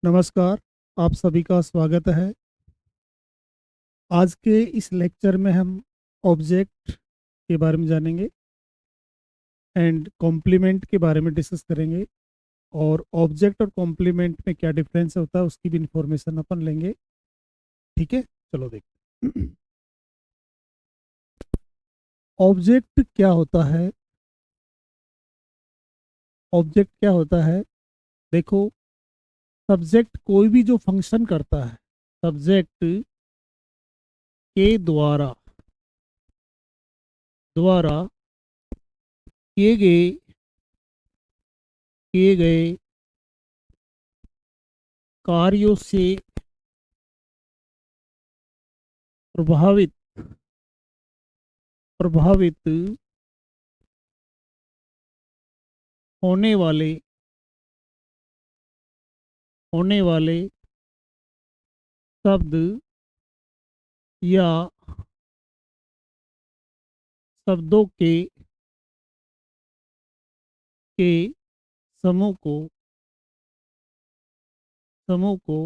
नमस्कार। आप सभी का स्वागत है। आज के इस लेक्चर में हम ऑब्जेक्ट के बारे में जानेंगे एंड कॉम्प्लीमेंट के बारे में डिस्कस करेंगे, और ऑब्जेक्ट और कॉम्प्लीमेंट में क्या डिफरेंस होता है उसकी भी इंफॉर्मेशन अपन लेंगे। ठीक है, चलो देखते हैं। ऑब्जेक्ट क्या होता है? ऑब्जेक्ट क्या होता है? देखो, सब्जेक्ट कोई भी जो फंक्शन करता है, सब्जेक्ट के द्वारा किए गए कार्यों से प्रभावित प्रभावित होने वाले होने वाले शब्द या शब्दों के समूह को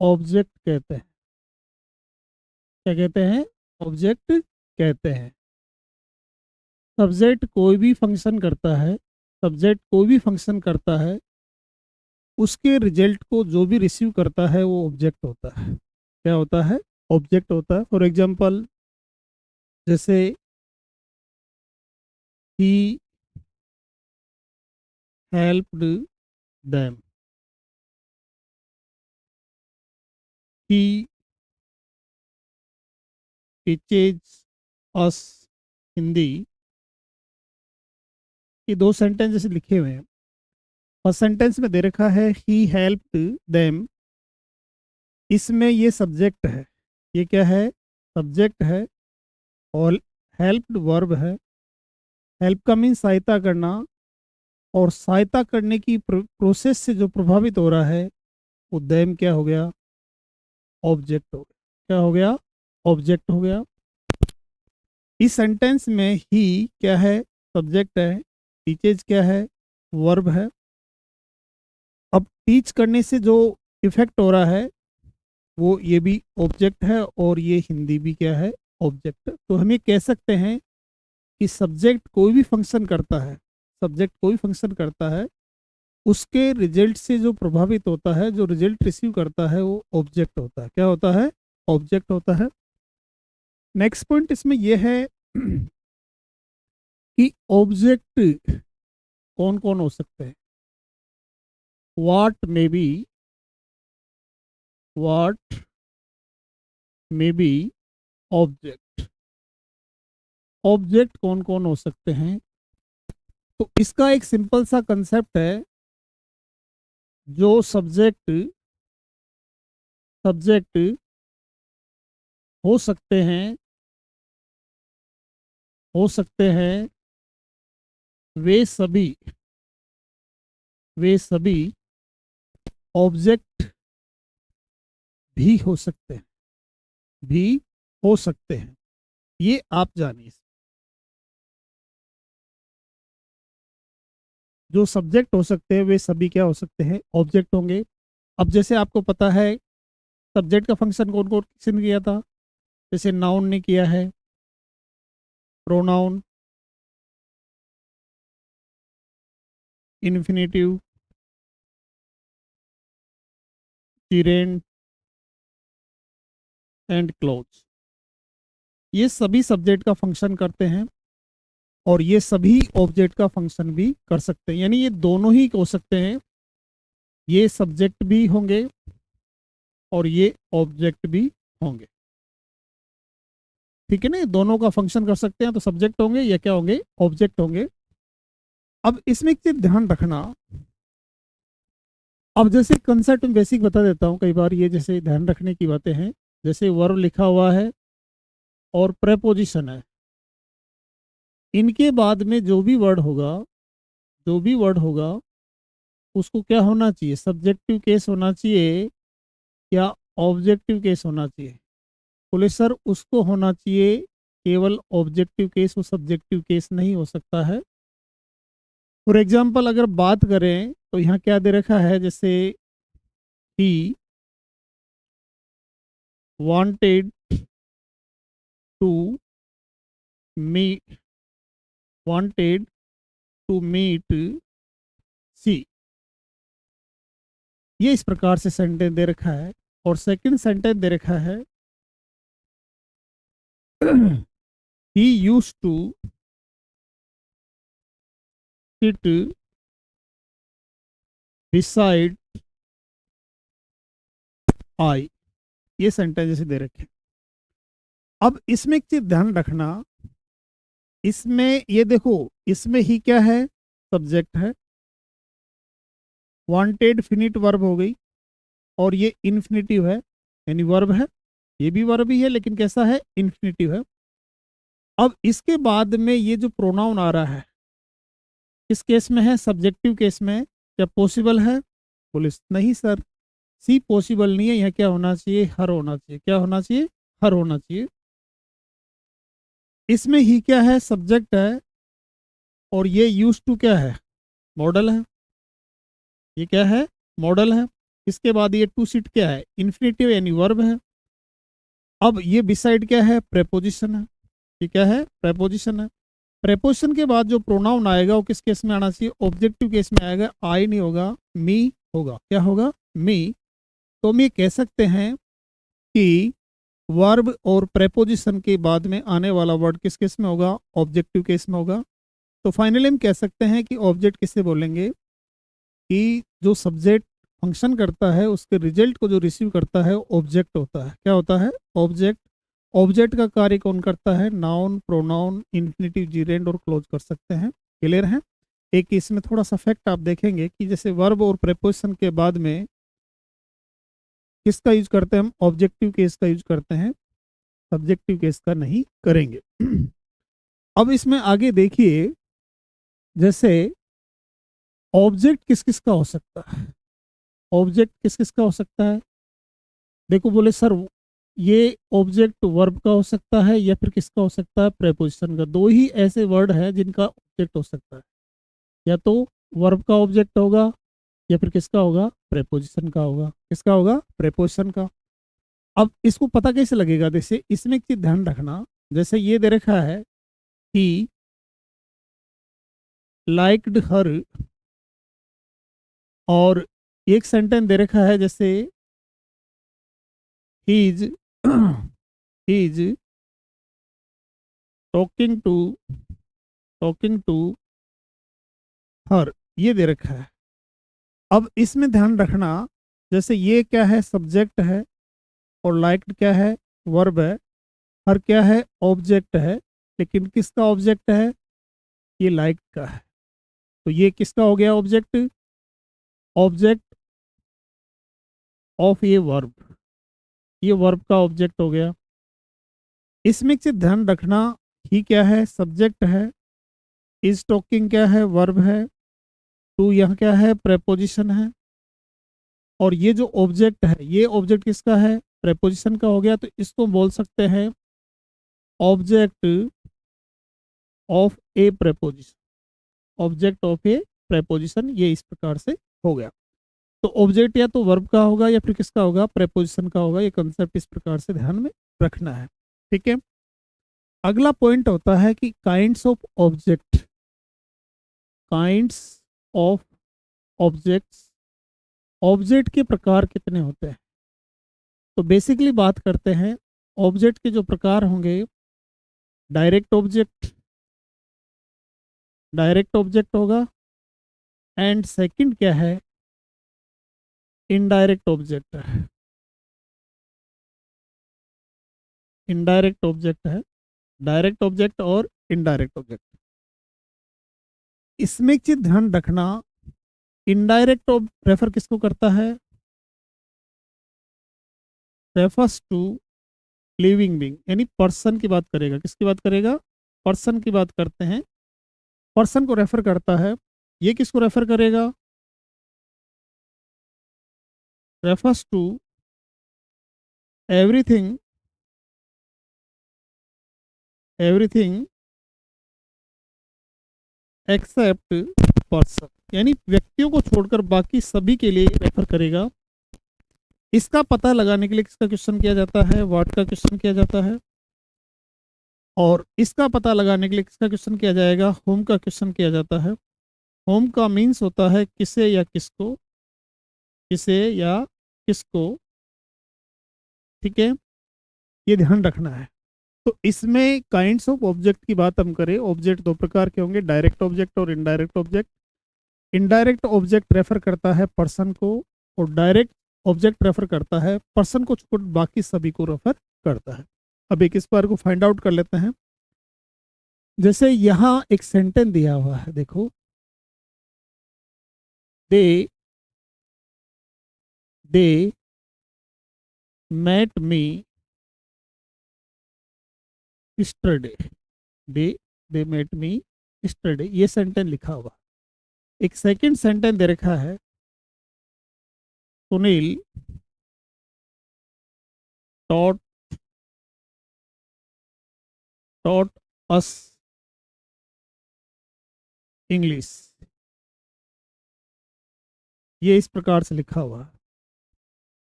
ऑब्जेक्ट कहते हैं। क्या कहते हैं? ऑब्जेक्ट कहते हैं। सब्जेक्ट कोई भी फंक्शन करता है, सब्जेक्ट कोई भी फंक्शन करता है, उसके रिजल्ट को जो भी रिसीव करता है वो ऑब्जेक्ट होता है। क्या होता है? ऑब्जेक्ट होता है। फॉर एग्जांपल, जैसे he helped them, he teaches us Hindi. ये दो सेंटेंस जैसे लिखे हुए हैं। फर्स्ट सेंटेंस में दे रखा है ही हेल्प्ड देम, इसमें ये सब्जेक्ट है। ये क्या है? सब्जेक्ट है। और हेल्प्ड वर्ब है। हेल्प का मीन सहायता करना, और सहायता करने की प्रोसेस से जो प्रभावित हो रहा है वो देम क्या हो गया? ऑब्जेक्ट हो गया। क्या हो गया? ऑब्जेक्ट हो गया। इस सेंटेंस में ही क्या है? सब्जेक्ट है। टीचेज क्या है? वर्ब है। अब टीच करने से जो इफेक्ट हो रहा है वो ये भी ऑब्जेक्ट है, और ये हिंदी भी क्या है? ऑब्जेक्ट। तो हम ये कह सकते हैं कि सब्जेक्ट कोई भी फंक्शन करता है, सब्जेक्ट कोई फंक्शन करता है, उसके रिजल्ट से जो प्रभावित होता है, जो रिजल्ट रिसीव करता है वो ऑब्जेक्ट होता है। क्या होता है? ऑब्जेक्ट होता है। नेक्स्ट पॉइंट इसमें यह है कि ऑब्जेक्ट कौन कौन हो सकते हैं? What what may be object. Object कौन कौन हो सकते हैं? तो इसका एक सिंपल सा कंसेप्ट है। जो सब्जेक्ट हो सकते हैं हो सकते हैं वे सभी ऑब्जेक्ट भी हो सकते हैं, भी हो सकते हैं। ये आप जानिए। जो सब्जेक्ट हो सकते हैं वे सभी क्या हो सकते हैं? ऑब्जेक्ट होंगे। अब जैसे आपको पता है सब्जेक्ट का फंक्शन कौन कौन किसने किया था? जैसे नाउन ने किया है, प्रोनाउन, इन्फिनेटिव, जीरेंड एंड क्लोज। ये सभी सब्जेक्ट का फंक्शन करते हैं, और ये सभी ऑब्जेक्ट का फंक्शन भी कर सकते हैं। यानी ये दोनों ही हो सकते हैं। ये सब्जेक्ट भी होंगे और ये ऑब्जेक्ट भी होंगे। ठीक है ना? ये दोनों का फंक्शन कर सकते हैं, तो सब्जेक्ट होंगे या क्या होंगे? ऑब्जेक्ट होंगे। अब इसमें एक चीज ध्यान रखना। अब जैसे कंसेप्ट में बेसिक बता देता हूँ, कई बार ये जैसे ध्यान रखने की बातें हैं। जैसे वर्ब लिखा हुआ है और प्रेपोजिशन है, इनके बाद में जो भी वर्ड होगा उसको क्या होना चाहिए? सब्जेक्टिव केस होना चाहिए या ऑब्जेक्टिव केस होना चाहिए? बोले सर उसको होना चाहिए केवल ऑब्जेक्टिव केस, वो सब्जेक्टिव केस नहीं हो सकता है। फॉर एग्जाम्पल अगर बात करें तो यहाँ क्या दे रखा है, जैसे he wanted to meet wanted to meet C, ये इस प्रकार से सेंटेंस दे रखा है। और सेकंड सेंटेंस दे रखा है he used to sit beside I, ये सेंटेंस जैसे दे रखे। अब इसमें एक चीज ध्यान रखना, इसमें ये देखो, इसमें ही क्या है, सब्जेक्ट है, वांटेड फिनिट वर्ब हो गई, और ये इन्फिनिटिव है, यानी वर्ब है, ये भी वर्ब ही है लेकिन कैसा है, इन्फिनिटिव है। अब इसके बाद में ये जो प्रोनाउन आ रहा है किस केस में है, सब्जेक्टिव केस में। क्या पॉसिबल है, बोले नहीं सर, सी पॉसिबल नहीं है, यह क्या होना चाहिए, हर होना चाहिए। क्या होना चाहिए, हर होना चाहिए। इसमें ही क्या है, सब्जेक्ट है, और ये यूज टू क्या है, मॉडल है। ये क्या है, मॉडल है। इसके बाद ये टू सीट क्या है, इन्फिनिटिव यानी वर्ब है। अब ये बिसाइड क्या है, प्रेपोजिशन है। ये क्या है, प्रेपोजिशन है। प्रेपोजिशन के बाद जो प्रोनाउन आएगा वो किस केस में आना चाहिए, ऑब्जेक्टिव केस में आएगा, आई नहीं होगा, मी होगा। क्या होगा, मी। तो हम ये कह सकते हैं कि वर्ब और प्रेपोजिशन के बाद में आने वाला वर्ड किस केस में होगा, ऑब्जेक्टिव केस में होगा। तो फाइनली हम कह सकते हैं कि ऑब्जेक्ट किससे बोलेंगे, कि जो सब्जेक्ट फंक्शन करता है उसके रिजल्ट को जो रिसीव करता है ऑब्जेक्ट होता है। क्या होता है, ऑब्जेक्ट। ऑब्जेक्ट का कार्य कौन करता है, नाउन, प्रोनाउन, इन्फिनिटिव, जीरेंड और क्लोज कर सकते हैं। क्लियर है। एक इसमें थोड़ा सा फैक्ट आप देखेंगे कि जैसे वर्ब और प्रेपोजिशन के बाद में किसका यूज करते हैं हम, ऑब्जेक्टिव केस का यूज करते हैं, सब्जेक्टिव केस का नहीं करेंगे। अब इसमें आगे देखिए, जैसे ऑब्जेक्ट किस किस का हो सकता है, ऑब्जेक्ट किस किस का हो सकता है। देखो बोले सर ये ऑब्जेक्ट वर्ब का हो सकता है या फिर किसका हो सकता है, प्रेपोजिशन का। दो ही ऐसे वर्ड है जिनका ऑब्जेक्ट हो सकता है, या तो वर्ब का ऑब्जेक्ट होगा या फिर किसका होगा, प्रेपोजिशन का होगा। किसका होगा, प्रेपोजिशन का। अब इसको पता कैसे लगेगा, जैसे इसमें एक चीज ध्यान रखना, जैसे ये दे रखा है ही लाइक्ड हर, और एक सेंटेंस दे रखा है जैसे he is he is talking to talking to her, ये दे रखा है। अब इसमें ध्यान रखना, जैसे ये क्या है, सब्जेक्ट है, और लाइक्ड क्या है, वर्ब है, हर क्या है, ऑब्जेक्ट है। लेकिन किसका ऑब्जेक्ट है, ये लाइक का है। तो ये किसका हो गया ऑब्जेक्ट, ऑब्जेक्ट ऑफ ये वर्ब, ये वर्ब का ऑब्जेक्ट हो गया। इसमें एक चीज ध्यान रखना, ही क्या है, सब्जेक्ट है, इज टॉकिंग क्या है, वर्ब है, टू यहाँ क्या है, प्रेपोजिशन है, और ये जो ऑब्जेक्ट है, ये ऑब्जेक्ट किसका है, प्रेपोजिशन का हो गया। तो इसको बोल सकते हैं object of A preposition, object of A preposition, ये इस प्रकार से हो गया। तो ऑब्जेक्ट या तो वर्ब का होगा या फिर किसका होगा, प्रेपोजिशन का होगा। ये कंसेप्ट इस प्रकार से ध्यान में रखना है। ठीक है। अगला पॉइंट होता है कि kinds of object, kinds of objects, object के प्रकार कितने होते हैं। तो बेसिकली बात करते हैं, ऑब्जेक्ट के जो प्रकार होंगे, डायरेक्ट ऑब्जेक्ट, डायरेक्ट ऑब्जेक्ट होगा, एंड सेकंड क्या है, इनडायरेक्ट ऑब्जेक्ट है, इनडायरेक्ट ऑब्जेक्ट है, डायरेक्ट ऑब्जेक्ट और इनडायरेक्ट ऑब्जेक्ट। इसमें एक चीज ध्यान रखना, इनडायरेक्ट रेफर किसको करता है, रेफर्स टू लिविंग बीइंग, यानी पर्सन की बात करेगा। किसकी बात करेगा, पर्सन की बात करते हैं, पर्सन को रेफर करता है। ये किसको रेफर करेगा, refers to everything, everything except person, यानी व्यक्तियों को छोड़कर बाकी सभी के लिए रेफर करेगा। इसका पता लगाने के लिए किसका क्वेश्चन किया जाता है? व्हाट का क्वेश्चन किया जाता है। और इसका पता लगाने के लिए किसका क्वेश्चन किया जाएगा? होम का क्वेश्चन किया जाता है। होम का मीन्स होता है किसे या किसको, किसे या किसको, ठीक है, ये ध्यान रखना है। तो इसमें काइंड्स ऑफ ऑब्जेक्ट की बात हम करें, ऑब्जेक्ट दो प्रकार के होंगे, डायरेक्ट ऑब्जेक्ट और indirect object. Indirect object refer करता है पर्सन को, और डायरेक्ट ऑब्जेक्ट रेफर करता है पर्सन को छोड़ बाकी सभी को रेफर करता है। अब एक इस बार को फाइंड आउट कर लेते हैं। जैसे यहाँ एक सेंटेंस दिया हुआ है, देखो, they they met me yesterday, they met me yesterday, ये सेंटेंस लिखा हुआ। एक सेकंड सेंटेंस दे रखा है, Sunil taught taught us English, ये इस प्रकार से लिखा हुआ है।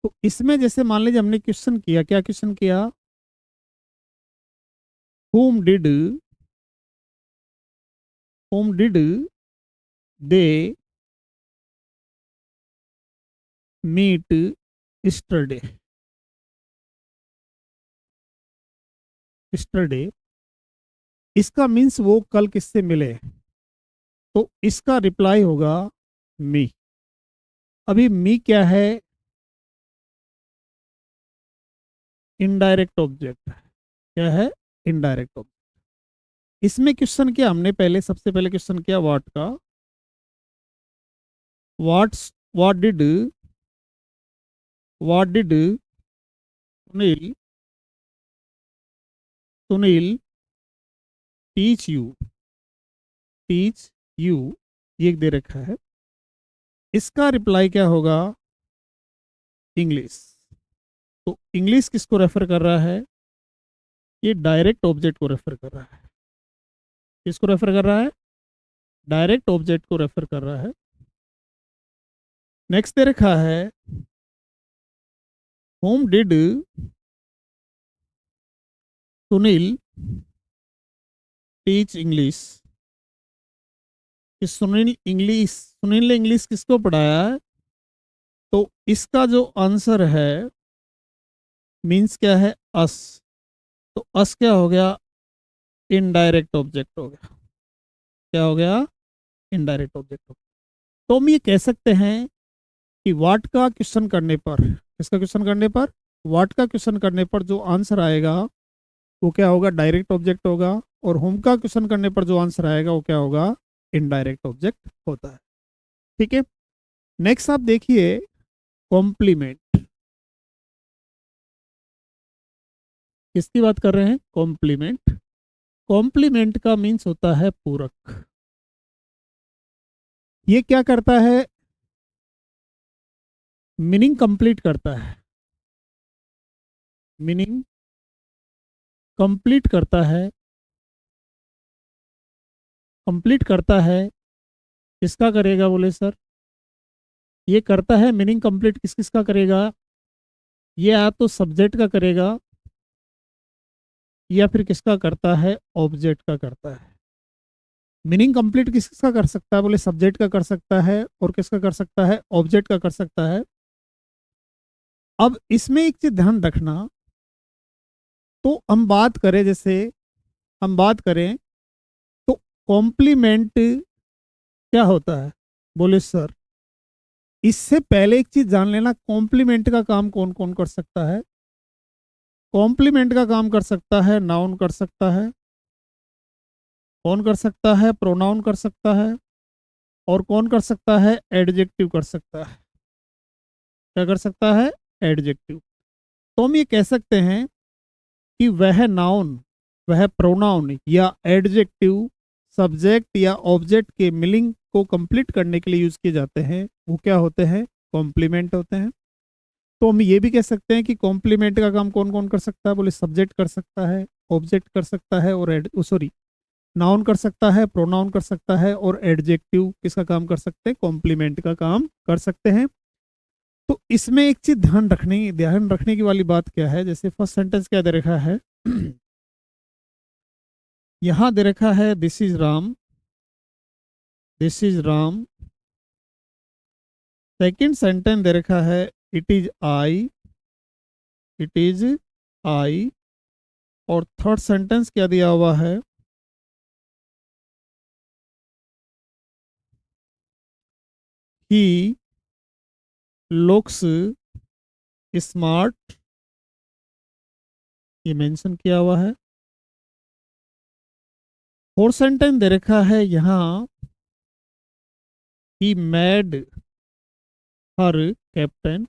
तो इसमें जैसे मान लीजिए हमने क्वेश्चन किया, क्या क्वेश्चन किया? whom did they meet yesterday, इसका मीन्स वो कल किससे मिले, तो इसका रिप्लाई होगा मी। अभी मी क्या है? Indirect object. क्या है? Indirect object. इसमें क्वेश्चन किया हमने पहले, सबसे पहले क्वेश्चन किया व्हाट का, what did Sunil teach you, ये दे रखा है। इसका रिप्लाई क्या होगा? इंग्लिश। तो इंग्लिश किसको रेफर कर रहा है? ये डायरेक्ट ऑब्जेक्ट को रेफर कर रहा है। किसको रेफर कर रहा है? डायरेक्ट ऑब्जेक्ट को रेफर कर रहा है। नेक्स्ट दे रखा है, whom did Sunil teach English, Sunil ने इंग्लिश किसको पढ़ाया है? तो इसका जो आंसर है मीन्स क्या है? अस। तो अस क्या हो गया? इनडायरेक्ट ऑब्जेक्ट हो गया। क्या हो गया? इनडायरेक्ट ऑब्जेक्ट हो गया। तो हम ये कह सकते हैं कि व्हाट का क्वेश्चन करने पर, किसका क्वेश्चन करने पर? व्हाट का क्वेश्चन करने पर जो आंसर आएगा वो क्या होगा? डायरेक्ट ऑब्जेक्ट होगा। और होम का क्वेश्चन करने पर जो आंसर आएगा वो क्या होगा? इनडायरेक्ट ऑब्जेक्ट होता है। ठीक है, नेक्स्ट आप देखिए कॉम्प्लीमेंट। किसकी बात कर रहे हैं? कॉम्प्लीमेंट। कॉम्प्लीमेंट का मीन्स होता है पूरक। ये क्या करता है? मीनिंग कंप्लीट करता है, मीनिंग कंप्लीट करता है, कंप्लीट करता है। किसका करेगा? बोले सर ये करता है मीनिंग कंप्लीट किस किस का करेगा? ये या तो सब्जेक्ट का करेगा या फिर किसका करता है? ऑब्जेक्ट का करता है। मीनिंग कंप्लीट किस किसका कर सकता है? बोले सब्जेक्ट का कर सकता है, और किसका कर सकता है? ऑब्जेक्ट का कर सकता है। अब इसमें एक चीज ध्यान रखना, तो हम बात करें, जैसे हम बात करें तो कॉम्प्लीमेंट क्या होता है? बोले सर इससे पहले एक चीज जान लेना, कॉम्प्लीमेंट का काम कौन कौन कर सकता है? कॉम्प्लीमेंट का काम कर सकता है नाउन कर सकता है, कौन कर सकता है? प्रोनाउन कर सकता है, और कौन कर सकता है? एडजेक्टिव कर सकता है। क्या कर सकता है? एडजेक्टिव। तो हम ये कह सकते हैं कि वह नाउन, वह प्रोनाउन या एडजेक्टिव सब्जेक्ट या ऑब्जेक्ट के मीनिंग को कंप्लीट करने के लिए यूज किए जाते हैं, वो क्या होते हैं? कॉम्प्लीमेंट होते हैं। तो हम ये भी कह सकते हैं कि कॉम्प्लीमेंट का काम कौन कौन कर सकता है? बोले सब्जेक्ट कर सकता है, ऑब्जेक्ट कर सकता है, और सॉरी नाउन कर सकता है, प्रोनाउन कर सकता है, और एडजेक्टिव किसका काम कर सकते हैं, कॉम्प्लीमेंट का काम कर सकते हैं। तो इसमें एक चीज ध्यान रखने की वाली बात क्या है, जैसे फर्स्ट सेंटेंस क्या दे रखा है यहां दे रखा है this is Ram, this is Ram. Second sentence दे रखा है it is I, it is I. और थर्ड सेंटेंस क्या दिया हुआ है, ही लुक्स स्मार्ट, ये मेंशन किया हुआ है। फोर्थ सेंटेंस दे रखा है यहाँ he made her captain,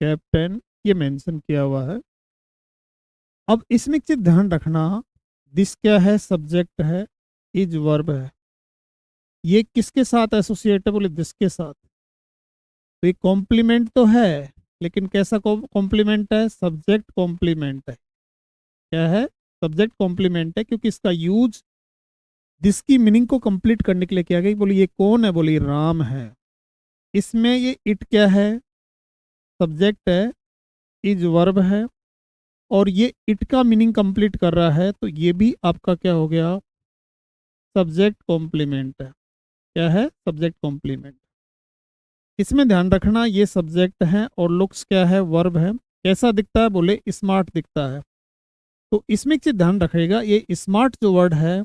captain ये मेंशन किया हुआ है। अब इसमें एक चीज ध्यान रखना, दिस क्या है, सब्जेक्ट है, इज वर्ब है, ये किसके साथ एसोसिएटेबल है, दिस के साथ। तो ये कॉम्प्लीमेंट तो है, लेकिन कैसा कॉम्प्लीमेंट है, सब्जेक्ट कॉम्प्लीमेंट है। क्या है, सब्जेक्ट कॉम्प्लीमेंट है, क्योंकि इसका यूज दिस की मीनिंग को कंप्लीट करने के लिए किया गया। बोली ये कौन है, बोली राम है। इसमें ये इट क्या है, सब्जेक्ट है, इज वर्ब है, और ये इट का मीनिंग कंप्लीट कर रहा है, तो ये भी आपका क्या हो गया, सब्जेक्ट कॉम्प्लीमेंट है। क्या है, सब्जेक्ट कॉम्प्लीमेंट। इसमें ध्यान रखना ये सब्जेक्ट है और लुक्स क्या है, वर्ब है। कैसा दिखता है, बोले स्मार्ट दिखता है। तो इसमें एक चीज ध्यान रखिएगा, ये स्मार्ट जो वर्ड है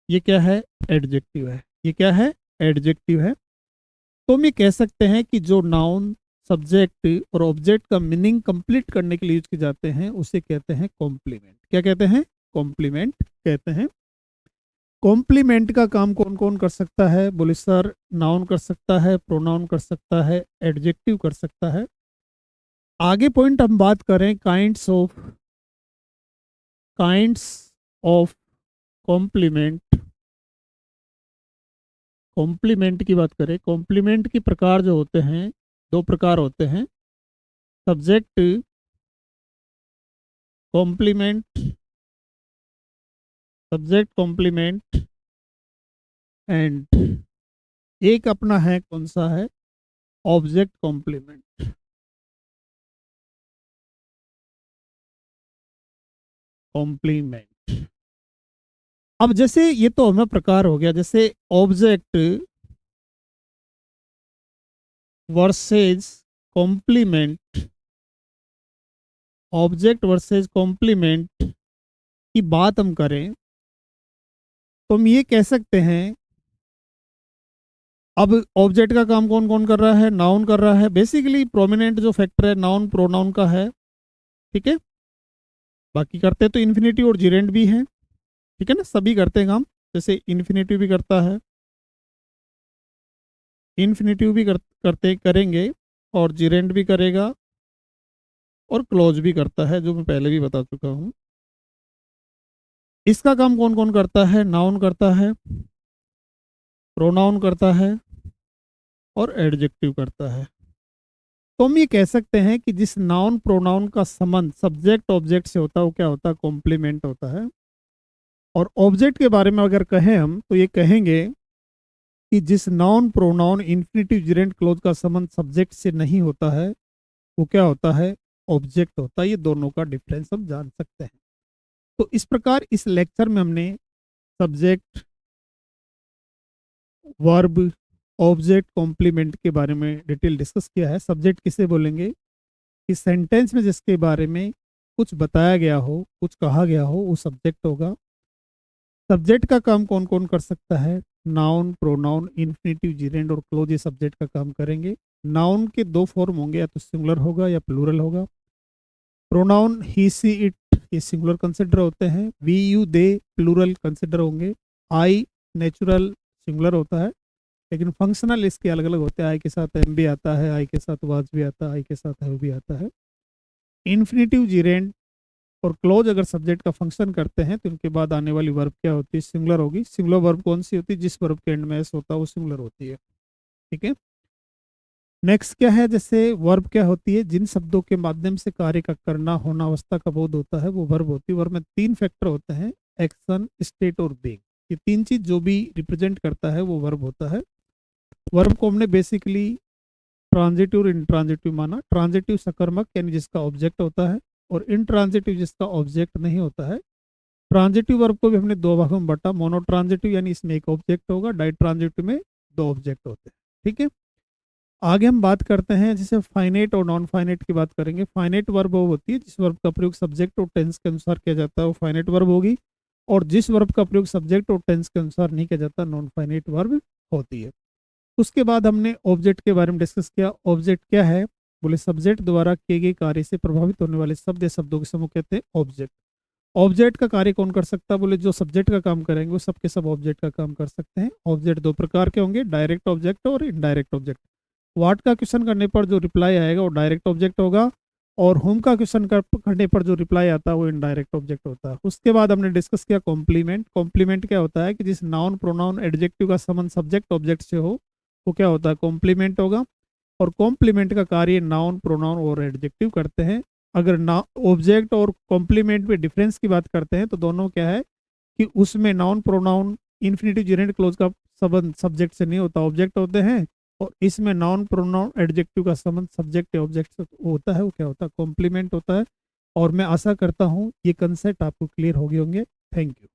ये क्या है, एडजेक्टिव है। ये क्या है, एडजेक्टिव है। तो हम ये कह सकते हैं कि जो नाउन, सब्जेक्ट और ऑब्जेक्ट का मीनिंग कंप्लीट करने के लिए यूज किए जाते हैं उसे कहते हैं कॉम्प्लीमेंट। क्या कहते हैं, कॉम्प्लीमेंट कहते हैं। कॉम्प्लीमेंट का काम कौन कौन कर सकता है, बोले सर नाउन कर सकता है, प्रोनाउन कर सकता है, एडजेक्टिव कर सकता है। आगे पॉइंट हम बात करें काइंड्स ऑफ कॉम्प्लीमेंट। कॉम्प्लीमेंट की बात करें, कॉम्प्लीमेंट के प्रकार जो होते हैं, दो प्रकार होते हैं, subject complement, subject complement, and एक अपना है, कौन सा है, ऑब्जेक्ट कॉम्प्लीमेंट। कॉम्प्लीमेंट। अब जैसे ये तो हमें प्रकार हो गया, जैसे object versus complement, object versus complement की बात हम करें तो हम ये कह सकते हैं, अब ऑब्जेक्ट का काम कौन कौन कर रहा है, नाउन कर रहा है। बेसिकली प्रोमिनेंट जो फैक्टर है नाउन प्रोनाउन का है, ठीक है। बाकी करते तो इन्फिनेटिव और जिरेंड भी हैं, ठीक है ना, सभी करते हैं काम। जैसे इन्फिनेटिव भी करता है, इन्फिनेटिव भी करते करेंगे, और जिरेंड भी करेगा, और क्लोज भी करता है, जो मैं पहले भी बता चुका हूँ। इसका काम कौन कौन करता है, नाउन करता है, प्रोनाउन करता है, और एडजेक्टिव करता है। तो हम ये कह सकते हैं कि जिस नाउन प्रोनाउन का संबंध सब्जेक्ट ऑब्जेक्ट से होता है वो क्या होता है, कॉम्प्लीमेंट होता है। और ऑब्जेक्ट के बारे में अगर कहें हम तो ये कहेंगे कि जिस नाउन प्रोनाउन इन्फिनेटिव जिरेंट क्लोज का संबंध सब्जेक्ट से नहीं होता है वो क्या होता है, ऑब्जेक्ट होता है। ये दोनों का डिफरेंस हम जान सकते हैं। तो इस प्रकार इस लेक्चर में हमने सब्जेक्ट, वर्ब, ऑब्जेक्ट, कॉम्प्लीमेंट के बारे में डिटेल डिस्कस किया है। सब्जेक्ट किसे बोलेंगे, इस सेंटेंस में जिसके बारे में कुछ बताया गया हो, कुछ कहा गया हो, वो सब्जेक्ट होगा। सब्जेक्ट का काम कौन कौन कर सकता है, नाउन, प्रोनाउन, इन्फिनेटिव, जिरेंड और क्लोज, ये सब्जेक्ट का काम करेंगे। नाउन के दो फॉर्म होंगे, या तो सिंगुलर होगा या प्लूरल होगा। प्रोनाउन ही, सी, इट ये सिंगुलर कंसिडर होते हैं, we, you, they plural consider होंगे। आई नेचुरल सिंगुलर होता है, लेकिन फंक्शनल इसके अलग अलग होते हैं। आई के साथ एम भी आता है, आई के साथ वाज भी आता है, आई के साथ है भी आता है। इन्फिनेटिव, जिरेंड और क्लोज अगर सब्जेक्ट का फंक्शन करते हैं तो इनके बाद आने वाली वर्ब क्या होती है, सिंगुलर होगी। सिंगुलर वर्ब कौन सी होती है, जिस वर्ब के एंड में एस होता है वो सिंगुलर होती है, ठीक है। नेक्स्ट क्या है, जैसे वर्ब क्या होती है, जिन शब्दों के माध्यम से कार्य का करना होना अवस्था का बोध होता है वो वर्ब होती है। वर्ब में 3 फैक्टर होते हैं, एक्शन, स्टेट और बीइंग। ये 3 चीज जो भी रिप्रेजेंट करता है वो वर्ब होता है। वर्ब को हमने बेसिकली ट्रांजिटिव और इंट्रांजिटिव माना। ट्रांजिटिव सकर्मक यानी जिसका ऑब्जेक्ट होता है, और इंट्रांजिटिव जिसका ऑब्जेक्ट नहीं होता है। ट्रांजिटिव वर्ब को भी हमने 2 भागों में बांटा, मोनो ट्रांजिटिव यानी इसमें एक ऑब्जेक्ट होगा, डाई ट्रांजिटिव में 2 ऑब्जेक्ट होते हैं। ठीक है, आगे हम बात करते हैं जैसे फाइनेट और नॉन फाइनेट की बात करेंगे। फाइनेट वर्ब वो होती है जिस वर्ब का प्रयोग सब्जेक्ट और टेंस के अनुसार किया जाता है, वो फाइनेट वर्ब होगी। और जिस वर्ब का प्रयोग सब्जेक्ट और टेंस के अनुसार नहीं किया जाता, नॉन फाइनेट वर्ब होती है। उसके बाद हमने ऑब्जेक्ट के बारे में डिस्कस किया। ऑब्जेक्ट क्या है, बोले सब्जेक्ट द्वारा किए गए कार्य से प्रभावित होने वाले शब्द या शब्दों के समूह कहते हैं ऑब्जेक्ट। ऑब्जेक्ट का कार्य कौन कर सकता है, बोले जो सब्जेक्ट का काम करेंगे वो सब के सब ऑब्जेक्ट का काम कर सकते हैं। ऑब्जेक्ट 2 प्रकार के होंगे, डायरेक्ट ऑब्जेक्ट और इनडायरेक्ट ऑब्जेक्ट। व्हाट का क्वेश्चन करने पर जो रिप्लाई आएगा वो डायरेक्ट ऑब्जेक्ट होगा, और होम का क्वेश्चन करने पर जो रिप्लाई आता है वो इनडायरेक्ट ऑब्जेक्ट होता है। उसके बाद हमने डिस्कस किया कॉम्प्लीमेंट। कॉम्प्लीमेंट क्या होता है कि जिस नाउन, प्रोनाउन, एडजेक्टिव का संबंध सब्जेक्ट ऑब्जेक्ट से हो वो क्या होता है, कॉम्प्लीमेंट होगा। और कॉम्प्लीमेंट का कार्य नाउन, प्रोनाउन और एडजेक्टिव करते हैं। अगर ना ऑब्जेक्ट और कॉम्प्लीमेंट में डिफरेंस की बात करते हैं तो दोनों क्या है कि उसमें noun, pronoun, infinitive generative close का संबंध सब्जेक्ट से नहीं होता, ऑब्जेक्ट होते हैं। और इसमें नाउन, प्रोनाउन, एडजेक्टिव का संबंध सब्जेक्ट या ऑब्जेक्ट से होता है, वो क्या होता है, कॉम्प्लीमेंट होता है। और मैं आशा करता हूँ ये कंसेप्ट आपको क्लियर हो गए होंगे। Thank you.